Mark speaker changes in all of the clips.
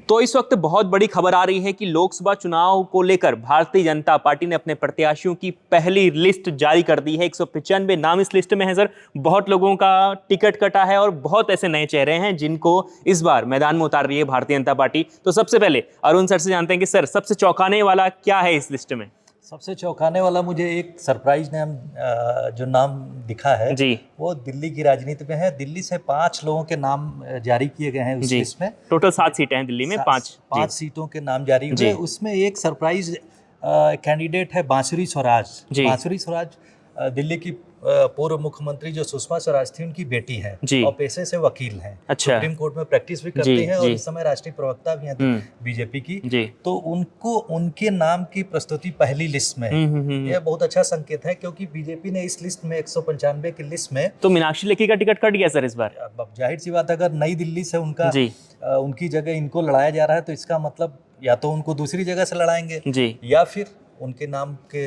Speaker 1: तो इस वक्त बहुत बड़ी खबर आ रही है कि लोकसभा चुनाव को लेकर भारतीय जनता पार्टी ने अपने प्रत्याशियों की पहली लिस्ट जारी कर दी है। 195 नाम इस लिस्ट में है सर। बहुत लोगों का टिकट कटा है और बहुत ऐसे नए चेहरे हैं जिनको इस बार मैदान में उतार रही है भारतीय जनता पार्टी। तो सबसे पहले अरुण सर से जानते हैं कि सर सबसे चौंकाने वाला क्या है इस लिस्ट में।
Speaker 2: सबसे चौंकाने वाला मुझे एक सरप्राइज नाम जो नाम दिखा है
Speaker 1: जी,
Speaker 2: वो दिल्ली की राजनीति में है। दिल्ली से 5 लोगों के नाम जारी किए गए हैं उस
Speaker 1: जी।
Speaker 2: लिस्ट में।
Speaker 1: टोटल 7 सीटें हैं दिल्ली में, 5
Speaker 2: 5 सीटों के नाम जारी हुए।
Speaker 1: जी।
Speaker 2: उसमें एक सरप्राइज कैंडिडेट है बांसुरी स्वराज।
Speaker 1: जी।
Speaker 2: बांसुरी स्वराज दिल्ली की पूर्व मुख्यमंत्री जो सुषमा स्वराज थी उनकी बेटी हैं
Speaker 1: जी।
Speaker 2: और पेशे से वकील हैं।
Speaker 1: अच्छा।
Speaker 2: सुप्रीम कोर्ट में प्रैक्टिस भी
Speaker 1: जी,
Speaker 2: करती हैं और
Speaker 1: जी।
Speaker 2: इस समय राष्ट्रीय प्रवक्ता भी हैं बीजेपी की।
Speaker 1: जी।
Speaker 2: तो उनको उनके नाम की प्रस्तुति पहली लिस्ट में है। यह बहुत अच्छा संकेत है क्योंकि बीजेपी ने इस लिस्ट में 195 की लिस्ट में
Speaker 1: तो मीनाक्षी लेखी का टिकट कट गया सर इस बार।
Speaker 2: अब जाहिर सी बात है, अगर नई दिल्ली से उनका
Speaker 1: जी।
Speaker 2: उनकी जगह इनको लड़ाया जा रहा है तो इसका मतलब या तो उनको दूसरी जगह से लड़ाएंगे
Speaker 1: जी।
Speaker 2: या फिर उनके नाम के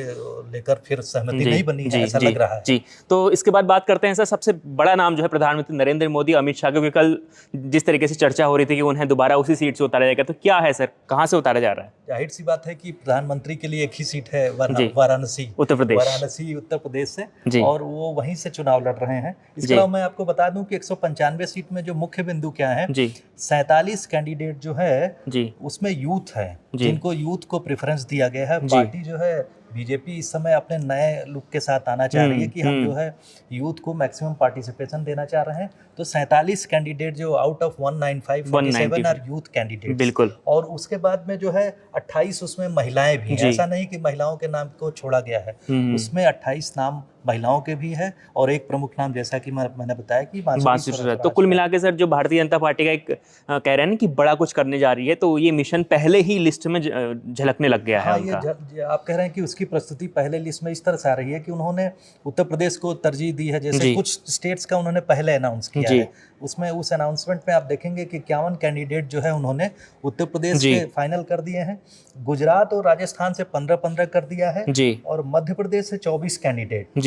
Speaker 2: लेकर फिर सहमति नहीं बनी है, ऐसा लग रहा है।
Speaker 1: जी। तो इसके बाद बात करते हैं सर, सबसे बड़ा नाम जो है प्रधानमंत्री नरेंद्र मोदी, अमित शाह, क्योंकि कल जिस तरीके से चर्चा हो रही थी कि उन्हें दोबारा उसी सीट से उतारा जाएगा, तो क्या है सर, कहाँ से उतारा जा रहा है?
Speaker 2: जाहिर सी बात है कि प्रधानमंत्री के लिए एक ही सीट है, वाराणसी
Speaker 1: उत्तर प्रदेश।
Speaker 2: वाराणसी उत्तर प्रदेश से, और वो वहीं से चुनाव लड़ रहे हैं। इसके अलावा मैं आपको बता दूं कि 195 सीट में जो मुख्य बिंदु क्या है, 47 कैंडिडेट जो है उसमें यूथ है, जिनको यूथ को प्रेफरेंस दिया गया है। पार्टी जो है बीजेपी इस समय अपने नए लुक के साथ आना चाह रही है कि हम जो है यूथ को मैक्सिमम पार्टिसिपेशन देना चाह रहे हैं। तो 47 कैंडिडेट जो out of 195 are youth candidate.
Speaker 1: बिल्कुल।
Speaker 2: और उसके बाद में जो है 28 उसमें महिलाएं भी हैं। ऐसा नहीं कि महिलाओं के नाम को छोड़ा गया है, उसमें 28 नाम महिलाओं के भी है और एक प्रमुख नाम जैसा कि मैंने बताया कि बांसुरी स्वराज।
Speaker 1: तो कुल मिला के सर जो भारतीय जनता पार्टी का एक कह रहे हैं ना कि बड़ा कुछ करने जा रही है, तो ये मिशन पहले ही लिस्ट में झलकने लग गया है उनका।
Speaker 2: ये आप कह रहे हैं कि उसकी प्रस्तुति पहले लिस्ट में इस तरह से आ रही है कि उन्होंने उत्तर प्रदेश को तरजीह दी है। जैसे कुछ स्टेट्स का उन्होंने पहले अनाउंस किया है, उसमें उस अनाउंसमेंट में आप देखेंगे कि 51 कैंडिडेट जो है उन्होंने उत्तर प्रदेश के फाइनल कर दिए हैं। गुजरात और राजस्थान से 15-15 कर दिया है और मध्य प्रदेश से 24 कैंडिडेट।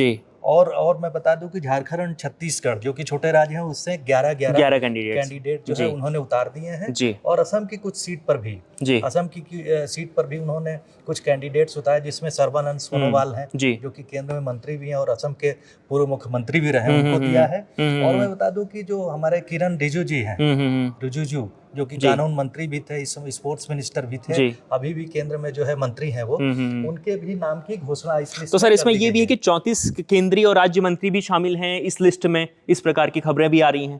Speaker 2: और मैं बता दूं कि झारखंड, छत्तीसगढ़ जो कि छोटे राज्य हैं, उससे 11 कैंडिडेट जो है उन्होंने उतार दिए हैं। और असम की कुछ सीट पर भी असम की सीट पर भी उन्होंने कुछ कैंडिडेट्स उतारे, जिसमें सर्बानंद सोनोवाल हैं जो कि केंद्र में मंत्री भी हैं और असम के पूर्व मुख्यमंत्री भी रहे, उनको दिया है। और मैं बता दूं कि जो हमारे किरण रिजिजू जी हैं, रिजिजू जो कि कानून मंत्री भी थे, इस समय स्पोर्ट्स मिनिस्टर भी थे, अभी भी केंद्र में जो है मंत्री हैं वो, उनके भी नाम की घोषणा इस लिस्ट।
Speaker 1: तो सर इसमें ये भी है कि 34 केंद्रीय और राज्य मंत्री भी शामिल हैं इस लिस्ट में, इस प्रकार की खबरें भी आ रही हैं।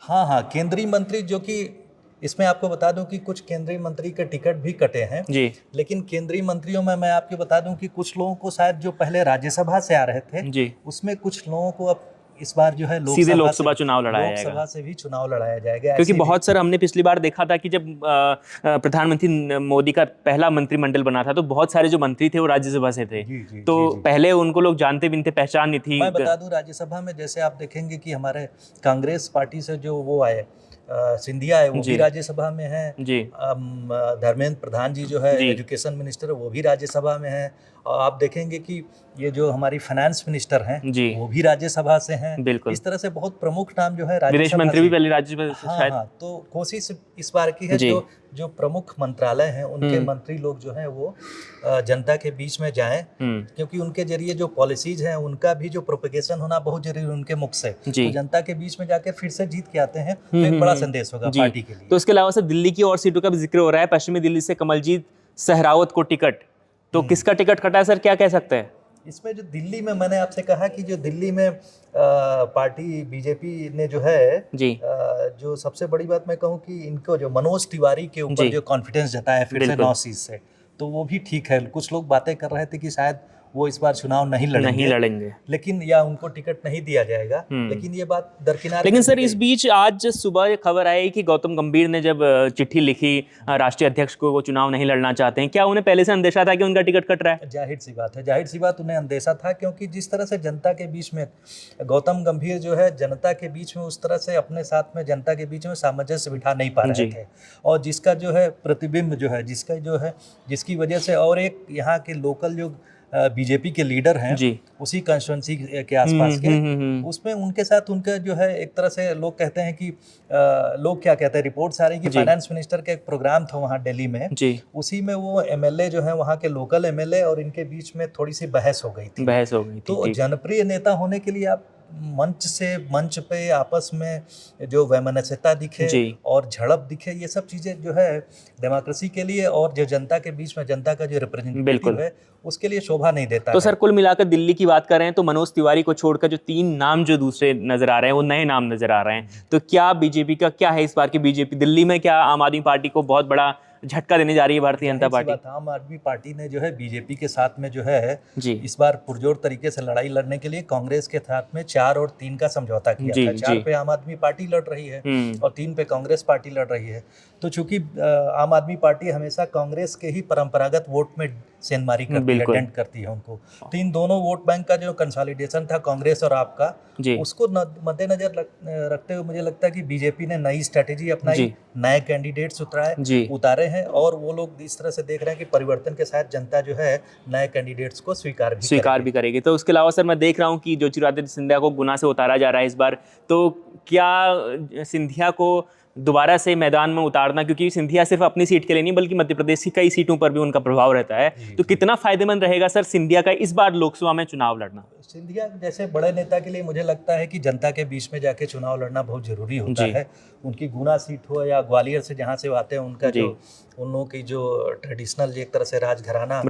Speaker 2: हाँ, केंद्रीय मंत्री, जो कि इसमें आपको बता दूं कि कुछ केंद्रीय मंत्री के टिकट भी कटे हैं लेकिन केंद्रीय मंत्रियों में मैं आपको बता दूं कि कुछ लोगों को शायद जो पहले राज्यसभा से आ रहे थे उसमें कुछ लोगों को अब इस बार जो है
Speaker 1: सीधे लोकसभा चुनाव लड़ाया जाएगा।
Speaker 2: लोकसभा से भी चुनाव लड़ाया जाएगा,
Speaker 1: क्योंकि बहुत सर हमने पिछली बार देखा था कि जब प्रधानमंत्री मोदी का पहला मंत्रिमंडल बना था तो बहुत सारे जो मंत्री थे वो राज्यसभा से थे। तो पहले उनको लोग जानते भी नहीं थे, पहचान नहीं थी।
Speaker 2: मैं बता दूं राज्यसभा में जैसे आप देखेंगे कि हमारे कांग्रेस पार्टी से जो वो आए सिंधिया है, वो भी राज्यसभा में है। धर्मेंद्र प्रधान जी जो है एजुकेशन मिनिस्टर, वो भी राज्यसभा में है। और आप देखेंगे कि ये जो हमारी फाइनेंस मिनिस्टर हैं वो भी राज्यसभा से हैं। इस तरह से बहुत प्रमुख नाम जो है
Speaker 1: विदेश मंत्री भी पहले राज्यसभा से शायद।
Speaker 2: तो कोशिश इस बार की है जो प्रमुख मंत्रालय हैं उनके मंत्री लोग जो हैं वो जनता के बीच में जाएं, क्योंकि उनके जरिए जो पॉलिसीज हैं उनका भी जो प्रोपेगेशन होना बहुत जरूरी है उनके मुख से। तो जनता के बीच में जाकर फिर से जीत के आते हैं तो एक बड़ा संदेश होगा पार्टी के लिए।
Speaker 1: तो इसके अलावा से दिल्ली की और सीटों का भी जिक्र हो रहा है। पश्चिमी दिल्ली से कमलजीत सहरावत को टिकट, तो किसका टिकट कटा है सर, क्या कह सकते हैं?
Speaker 2: इसमें जो दिल्ली में मैंने आपसे कहा कि जो दिल्ली में पार्टी बीजेपी ने जो है जो सबसे बड़ी बात मैं कहूँ कि इनको जो मनोज तिवारी के ऊपर जो कॉन्फिडेंस जताया फिर से 9 सीट से, तो वो भी ठीक है। कुछ लोग बातें कर रहे थे कि शायद वो इस बार चुनाव नहीं लड़ेंगे लेकिन या उनको टिकट नहीं दिया जाएगा, लेकिन ये बात दरकिनार।
Speaker 1: लेकिन सर इस बीच आज सुबह खबर आई कि गौतम गंभीर ने जब चिट्ठी लिखी राष्ट्रीय अध्यक्ष को, वो चुनाव नहीं लड़ना चाहते हैं। क्या उन्हें पहले से अंदेशा था कि उनका टिकट कट रहा है?
Speaker 2: जाहिर सी बात उन्हें अंदेशा था, क्योंकि जिस तरह से जनता के बीच में गौतम गंभीर जो है जनता के बीच में उस तरह से अपने साथ में जनता के बीच में सामंजस्य बिठा नहीं पा रहे थे, और जिसका जो है प्रतिबिंब जो है जिसकी वजह से, और एक यहाँ के लोकल जो बीजेपी के लीडर हैं
Speaker 1: जी
Speaker 2: उसी कंस्टिट्यूंसी के आसपास के, उसमें उनके साथ उनका जो है एक तरह से लोग कहते हैं कि लोग क्या कहते हैं, रिपोर्ट्स आ रही कि
Speaker 1: जी।
Speaker 2: फाइनेंस मिनिस्टर का एक प्रोग्राम था वहाँ दिल्ली में,
Speaker 1: जी
Speaker 2: उसी में वो एमएलए जो है वहाँ के लोकल एमएलए और इनके बीच में थोड़ी सी बहस हो गई थी।
Speaker 1: बहस हो गई थी।
Speaker 2: तो
Speaker 1: ठीक।
Speaker 2: जनप्रिय नेता होने के लिए आप मंच से मंच पे आपस में जो वैमनस्यता दिखे
Speaker 1: जी
Speaker 2: और झड़प दिखे, ये सब चीज़ें जो है डेमोक्रेसी के लिए और जो जनता के बीच में जनता का जो रिप्रेजेंटेटिव
Speaker 1: बिल्कुल।
Speaker 2: है उसके लिए शोभा नहीं देता
Speaker 1: तो
Speaker 2: है।
Speaker 1: सर कुल मिलाकर दिल्ली की बात कर रहे हैं तो मनोज तिवारी को छोड़कर जो 3 नाम जो दूसरे नजर आ रहे हैं वो नए नाम नजर आ रहे हैं, तो क्या बीजेपी का क्या है इस बार की बीजेपी दिल्ली में, क्या आम आदमी पार्टी को बहुत बड़ा झटका देने जा रही है भारतीय जनता
Speaker 2: जाहिर सी
Speaker 1: पार्टी?
Speaker 2: बात, आम आदमी पार्टी ने जो है बीजेपी के साथ में जो है
Speaker 1: जी
Speaker 2: इस बार पुरजोर तरीके से लड़ाई लड़ने के लिए कांग्रेस के साथ में 4 और 3 का समझौता किया
Speaker 1: जी
Speaker 2: था। 4
Speaker 1: जी
Speaker 2: पे आम आदमी पार्टी लड़ रही है
Speaker 1: हम्म
Speaker 2: और 3 पे कांग्रेस पार्टी लड़ रही है। तो चूंकि आम आदमी पार्टी हमेशा कांग्रेस के ही परंपरागत वोट में सेंधमारी करती है,
Speaker 1: बिल्कुल।
Speaker 2: डेंट करती है उनको, तो इन दोनों वोट बैंक का जो कंसोलिडेशन था कांग्रेस और आपका,
Speaker 1: जी
Speaker 2: उसको मद्देनजर रखते हुए मुझे लगता है कि बीजेपी ने नई स्ट्रेटेजी अपनाई,
Speaker 1: जी
Speaker 2: नए कैंडिडेट्स
Speaker 1: जी
Speaker 2: उतारे हैं और वो लोग इस तरह से देख रहे हैं कि परिवर्तन के साथ जनता जो है नए कैंडिडेट्स को स्वीकार भी
Speaker 1: करेगी। तो उसके अलावा सर मैं देख रहा हूँ कि ज्योतिरादित्य सिंधिया को गुना से उतारा जा रहा है इस बार, तो क्या सिंधिया को दोबारा से मैदान में उतारना, क्योंकि सिंधिया सिर्फ अपनी सीट के लिए नहीं बल्कि मध्य प्रदेश की कई सीटों पर भी उनका प्रभाव रहता है, तो कितना फायदेमंद रहेगा सर सिंधिया का इस बार लोकसभा में चुनाव लड़ना?
Speaker 2: सिंधिया जैसे बड़े नेता के लिए मुझे लगता है कि जनता के बीच में जाके चुनाव लड़ना बहुत जरूरी होता
Speaker 1: जी।
Speaker 2: है। उनकी गुना सीट हो या ग्वालियर से जहाँ से वो आते हैं, उनका
Speaker 1: जी।
Speaker 2: जो उन लोगों की जो ट्रेडिशनल एक तरह से राजघराना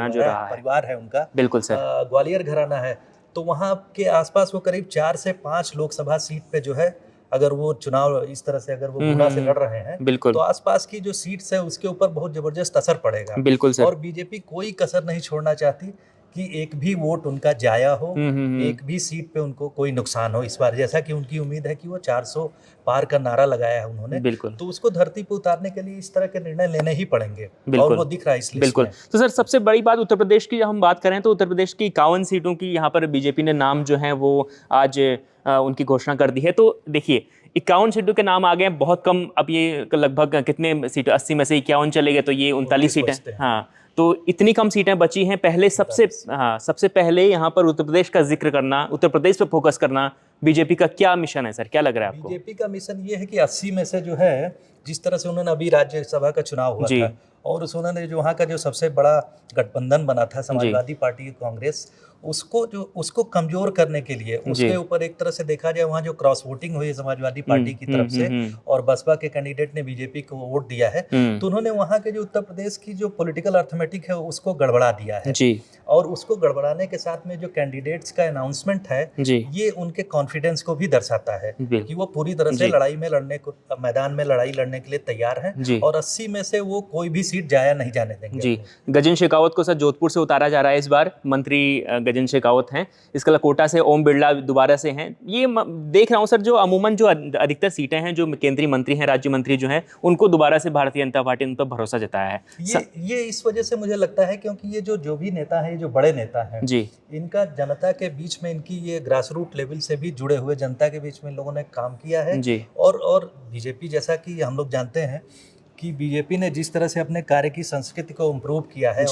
Speaker 1: जो रहा है,
Speaker 2: परिवार है उनका,
Speaker 1: बिल्कुल सर,
Speaker 2: ग्वालियर घराना है, तो वहाँ के आसपास वो करीब 4 से 5 लोकसभा सीट पे जो है, अगर वो चुनाव इस तरह से अगर वो गुना से लड़ रहे हैं
Speaker 1: बिल्कुल
Speaker 2: तो आसपास की जो सीट्स है उसके ऊपर बहुत जबरदस्त असर पड़ेगा।
Speaker 1: बिल्कुल सर।
Speaker 2: और बीजेपी कोई कसर नहीं छोड़ना चाहती कि एक भी वोट उनका जाया हो, एक भी सीट पे उनको कोई नुकसान हो इस बार, जैसा कि उनकी उम्मीद है कि वो 400 पार का नारा लगाया है उन्होंने,
Speaker 1: बिल्कुल।
Speaker 2: तो उसको धरती पे उतारने के लिए इस तरह के निर्णय लेने ही पड़ेंगे और वो दिख रहा है इस लिस्ट
Speaker 1: बिल्कुल।
Speaker 2: में।
Speaker 1: तो सर सबसे बड़ी बात उत्तर प्रदेश की जब हम बात करें तो उत्तर प्रदेश की 51 सीटों की यहाँ पर बीजेपी ने नाम जो है वो आज उनकी घोषणा कर दी है। तो देखिए 51 सीटों के नाम आ गए, बहुत कम, अब ये लगभग कितने सीट, 80 में से 51 चले गए तो ये 39 सीटें, हाँ, तो इतनी कम सीटें बची हैं। पहले सबसे पहले यहाँ पर उत्तर प्रदेश का जिक्र करना, उत्तर प्रदेश पे फोकस करना बीजेपी का क्या मिशन है सर, क्या लग रहा है आपको?
Speaker 2: बीजेपी का मिशन ये है कि 80 में से जो है, जिस तरह से उन्होंने अभी राज्यसभा का चुनाव हुआ था और उन्होंने जो वहाँ का जो सबसे बड़ा गठबंधन बना था समाजवादी पार्टी कांग्रेस, उसको कमजोर करने के लिए उसके ऊपर एक तरह से देखा जाए वहाँ जो क्रॉस वोटिंग हुई समाजवादी पार्टी की तरफ से और बसपा के कैंडिडेट ने बीजेपी को वोट दिया है, तो उन्होंने वहाँ के जो उत्तर प्रदेश की जो पॉलिटिकल अर्थमेटिक है उसको गड़बड़ा दिया है
Speaker 1: जी। और
Speaker 2: उसको गड़बड़ाने के साथ में जो कैंडिडेट्स का अनाउंसमेंट है ये उनके कॉन्फिडेंस को भी दर्शाता है कि वो पूरी तरह से मैदान में लड़ाई लड़ने के लिए तैयार हैं और 80 में से वो कोई भी सीट जाया नहीं जाने देंगे
Speaker 1: जी। गजेंद्र शेखावत को सर जोधपुर से उतारा जा रहा है इस बार, मंत्री गजेंद्र शेखावत हैं, इसके अलावा कोटा से ओम बिरला दोबारा से हैं। ये देख रहा हूं सर, जो अमूमन जो अधिकतर सीटें हैं, जो केंद्रीय मंत्री हैं, राज्य मंत्री जो हैं, उनको दोबारा से भारतीय जनता पार्टी ने उन पर भरोसा जताया है।
Speaker 2: ये इस वजह से मुझे लगता है क्योंकि ये जो भी नेता है, जो बड़े नेता हैं
Speaker 1: जी,
Speaker 2: इनका जनता के बीच में, इनकी ये ग्रास रूट लेवल से भी जुड़े हुए जनता के बीच में लोगों ने काम किया है
Speaker 1: जी।
Speaker 2: और बीजेपी, जैसा कि हम लोग जानते हैं कि बीजेपी ने जिस तरह से अपने कार्य की संस्कृति को इम्प्रूव किया है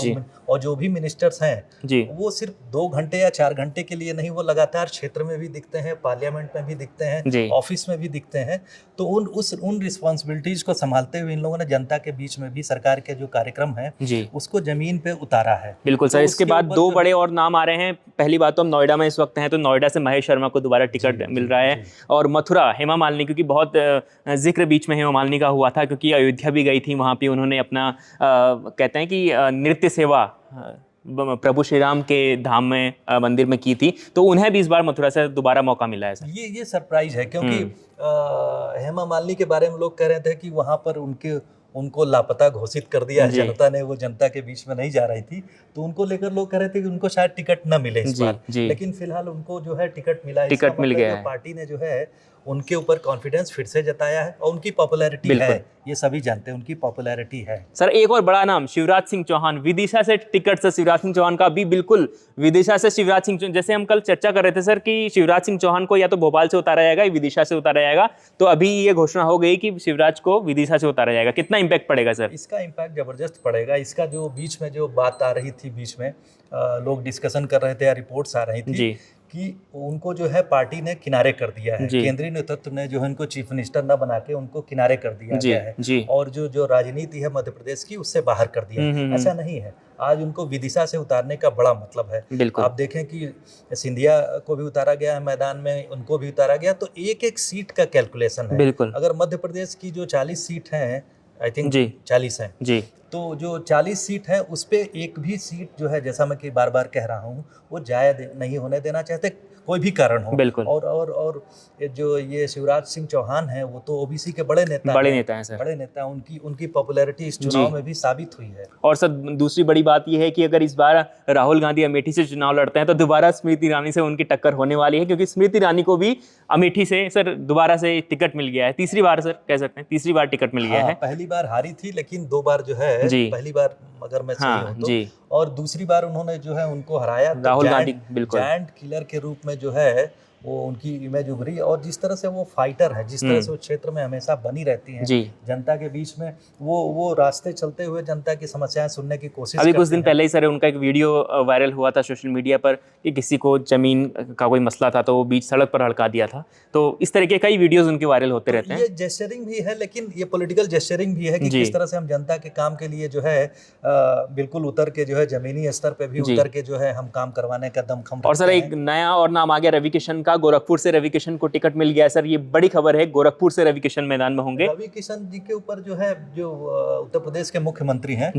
Speaker 2: और जो भी मिनिस्टर्स हैं वो सिर्फ 2 घंटे या 4 घंटे के लिए नहीं, वो लगातार क्षेत्र में भी दिखते हैं, पार्लियामेंट में भी दिखते हैं, ऑफिस में भी दिखते हैं। तो उन रिस्पॉन्सिबिलिटीज को संभालते हुए इन लोगों ने जनता के बीच में भी सरकार के जो कार्यक्रम है उसको जमीन पे उतारा है।
Speaker 1: बिल्कुल सर। इसके बाद 2 बड़े और नाम आ रहे हैं। पहली बात तो हम नोएडा में इस वक्त हैं, तो नोएडा से महेश शर्मा को दोबारा टिकट मिल रहा है और मथुरा हेमा मालिनी, क्योंकि बहुत जिक्र बीच में हेमा मालिनी का हुआ था क्योंकि अयोध्या भी गई थी, वहाँ पे उन्होंने अपना कहते हैं कि नृत्य सेवा प्रभु श्री राम के धाम में मंदिर में की थी, तो उन्हें भी इस बार मथुरा से दोबारा मौका मिला है सर।
Speaker 2: ये सरप्राइज है क्योंकि हेमा मालिनी के बारे में लोग कह रहे थे कि वहाँ पर उनको लापता घोषित कर दिया है जनता ने, वो जनता के बीच में नहीं जा रही थी, तो उनको लेकर लोग कह रहे थे कि उनको शायद टिकट न मिले इस बार, लेकिन फिलहाल उनको जो है टिकट मिला है।
Speaker 1: टिकट मिल गया है।
Speaker 2: पार्टी ने जो है उनके ऊपर कॉन्फिडेंस फिर से जताया है और उनकी पॉपुलैरिटी है, ये सभी जानते हैं उनकी पॉपुलैरिटी है।
Speaker 1: सर एक और बड़ा नाम शिवराज सिंह चौहान, विदिशा से टिकट से शिवराज सिंह चौहान का भी बिल्कुल विदिशा से शिवराज सिंह, जैसे हम कल चर्चा कर रहे थे सर कि शिवराज सिंह चौहान को या तो भोपाल से उतारा जाएगा या विदिशा से उतारा जाएगा, तो अभी ये घोषणा हो गई कि शिवराज को विदिशा से उतारा जाएगा। कितना इम्पैक्ट पड़ेगा सर?
Speaker 2: इसका इम्पैक्ट जबरदस्त पड़ेगा। इसका जो बीच में जो बात आ रही थी, बीच में लोग डिस्कशन कर रहे थे या रिपोर्ट्स आ रही थी कि उनको जो है पार्टी ने किनारे कर दिया है, केंद्रीय नेतृत्व ने जो है उनको चीफ मिनिस्टर न बना के उनको किनारे कर दिया गया है और जो राजनीति है मध्य प्रदेश की उससे बाहर कर दिया है। ऐसा नहीं है, आज उनको विदिशा से उतारने का बड़ा मतलब है। आप देखें कि सिंधिया को भी उतारा गया है मैदान में, उनको भी उतारा गया, तो एक एक सीट का कैलकुलेशन है। अगर मध्य प्रदेश की जो 40 सीट हैं, आई थिंक 40 हैं जी, तो जो 40 सीट है उस पे एक भी सीट जो है, जैसा मैं कि बार बार कह रहा हूँ, वो जाया नहीं होने देना चाहते, कोई भी कारण हो। और जो ये शिवराज सिंह चौहान है वो तो ओबीसी के बड़े नेता हैं सर, बड़े नेता, उनकी पॉपुलैरिटी इस चुनाव में भी साबित हुई है। और
Speaker 1: सर दूसरी बड़ी बात ये है कि अगर इस बार राहुल गांधी अमेठी से चुनाव लड़ते हैं तो दोबारा स्मृति ईरानी से उनकी टक्कर होने वाली है, क्योंकि स्मृति ईरानी को भी अमेठी से सर दोबारा से टिकट मिल गया है, तीसरी बार सर कह सकते हैं, तीसरी बार टिकट मिल गया है।
Speaker 2: पहली बार हारी थी लेकिन 2 बार जो है, पहली बार अगर मैं सही हूं तो, और दूसरी बार उन्होंने जो है उनको हराया,
Speaker 1: राहुल गांधी
Speaker 2: जायंट किलर के रूप में जो है वो उनकी इमेज उभरी। और जिस तरह से वो फाइटर है, जिस तरह से वो क्षेत्र में हमेशा बनी रहती हैं जनता के बीच में, वो रास्ते चलते हुए जनता की समस्याएं सुनने की कोशिश।
Speaker 1: अभी कुछ दिन पहले ही सर उनका एक वीडियो वायरल हुआ था सोशल मीडिया पर कि किसी को जमीन का कोई मसला था तो वो बीच सड़क पर हड़का दिया था। तो इस तरह के कई वीडियोस उनके वायरल होते रहते हैं।
Speaker 2: ये जेस्चरिंग भी है, लेकिन ये पॉलिटिकल जेस्चरिंग भी है कि किस तरह से हम जनता के काम के लिए जो है बिल्कुल उतर के जो है जमीनी स्तर पे भी उतर के जो है हम काम करवाने का दमखम। और
Speaker 1: सर एक नया और नाम आ गया रवि किशन का, गोरखपुर से रवि किशन को टिकट मिल गया सर, ये बड़ी खबर है। गोरखपुर से रवि किशन मैदान में होंगे।
Speaker 2: रवि किशन जी के ऊपर जो है, जो उत्तर प्रदेश के मुख्यमंत्री हैं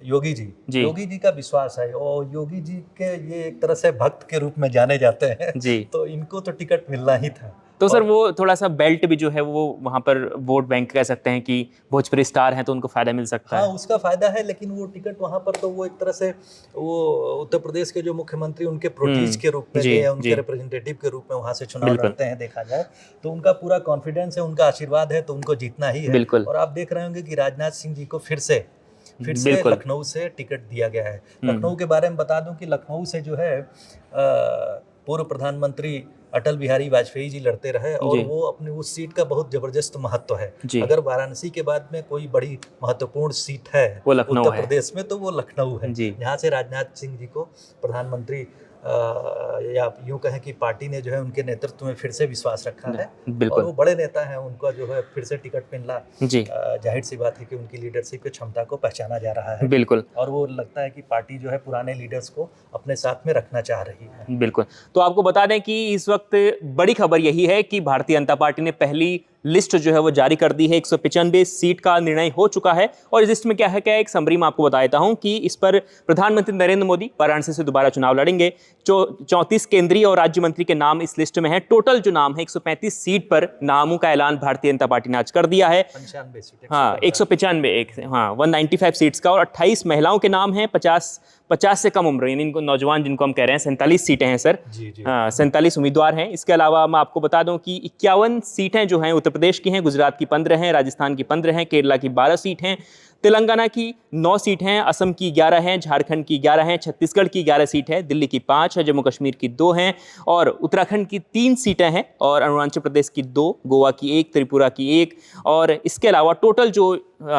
Speaker 2: योगी जी का विश्वास है, और योगी जी के ये एक तरह से भक्त के रूप में जाने जाते हैं तो इनको तो टिकट मिलना ही था।
Speaker 1: तो सर वो थोड़ा सा बेल्ट भी जो है वो वहाँ पर वोट बैंक कह सकते हैं कि भोजपुरी स्टार हैं तो उनको फायदा मिल सकता है।
Speaker 2: उसका फायदा है, लेकिन वो टिकट वहाँ पर तो वो एक तरह से वो उत्तर प्रदेश के जो मुख्यमंत्री उनके प्रोटीज के रूप में या उनके रिप्रेजेंटेटिव के रूप में वहाँ से चुनाव लड़ते हैं, देखा जाए तो उनका पूरा कॉन्फिडेंस है, उनका आशीर्वाद है, तो उनको जीतना ही है। और आप देख रहे होंगे कि राजनाथ सिंह जी को फिर से लखनऊ से टिकट दिया गया है। लखनऊ के बारे में बता दूं कि लखनऊ से जो है पूर्व प्रधानमंत्री अटल बिहारी वाजपेयी जी लड़ते रहे और वो अपने उस सीट का बहुत जबरदस्त महत्व है। अगर वाराणसी के बाद में कोई बड़ी महत्वपूर्ण सीट है उत्तर प्रदेश में तो वो लखनऊ है, जहाँ से राजनाथ सिंह जी को प्रधानमंत्री या यूं कहें कि पार्टी ने जो है उनके नेतृत्व में फिर से विश्वास रखा है। और वो बड़े नेता हैं, उनका जो है फिर से टिकट मिलना जाहिर सी बात है कि उनकी लीडरशिप की क्षमता को पहचाना जा रहा है।
Speaker 1: बिल्कुल।
Speaker 2: और वो लगता है कि पार्टी जो है पुराने लीडर्स को अपने साथ में रखना चाह रही है।
Speaker 1: बिल्कुल। तो आपको बता दें कि इस वक्त बड़ी खबर यही है कि भारतीय जनता पार्टी ने पहली लिस्ट जो है वो जारी कर दी है। 195 सीट का निर्णय हो चुका है और इस लिस्ट में क्या है, एक समरी में आपको बता देता हूं कि इस पर प्रधानमंत्री नरेंद्र मोदी वाराणसी से दोबारा चुनाव लड़ेंगे। 34 केंद्रीय और राज्य मंत्री के नाम इस लिस्ट में है। टोटल जो नाम है 135 सीट पर नामों का ऐलान भारतीय जनता पार्टी ने आज कर दिया है। 195 195 सीट्स का, और 28 महिलाओं के नाम है। 50 से कम उम्र, यानी इनको नौजवान जिनको हम कह रहे हैं, 47 सीटें हैं सर। 47 उम्मीदवार हैं। इसके अलावा मैं आपको बता दूं कि 51 सीटें जो हैं उत्तर प्रदेश की हैं, गुजरात की 15 हैं, राजस्थान की 15 हैं, केरला की 12 सीट हैं, तेलंगाना की 9 सीट हैं, असम की 11 हैं, झारखंड की 11 हैं, छत्तीसगढ़ की 11 सीट है, दिल्ली की 5 है, जम्मू कश्मीर की 2 हैं और उत्तराखंड की 3 सीटें हैं और अरुणाचल प्रदेश की 2, गोवा की 1, त्रिपुरा की 1 और इसके अलावा टोटल जो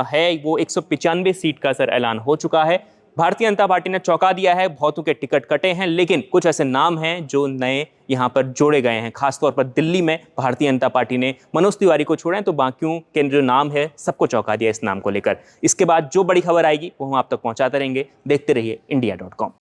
Speaker 1: है वो 195 सीट का सर ऐलान हो चुका है। भारतीय जनता पार्टी ने चौंका दिया है, बहुतों के टिकट कटे हैं, लेकिन कुछ ऐसे नाम हैं जो नए यहाँ पर जोड़े गए हैं। खासतौर पर दिल्ली में भारतीय जनता पार्टी ने मनोज तिवारी को छोड़ा है, तो बाकियों के जो नाम है सबको चौंका दिया इस नाम को लेकर। इसके बाद जो बड़ी खबर आएगी वो हम आप तक पहुंचाते रहेंगे। देखते रहिए India.com।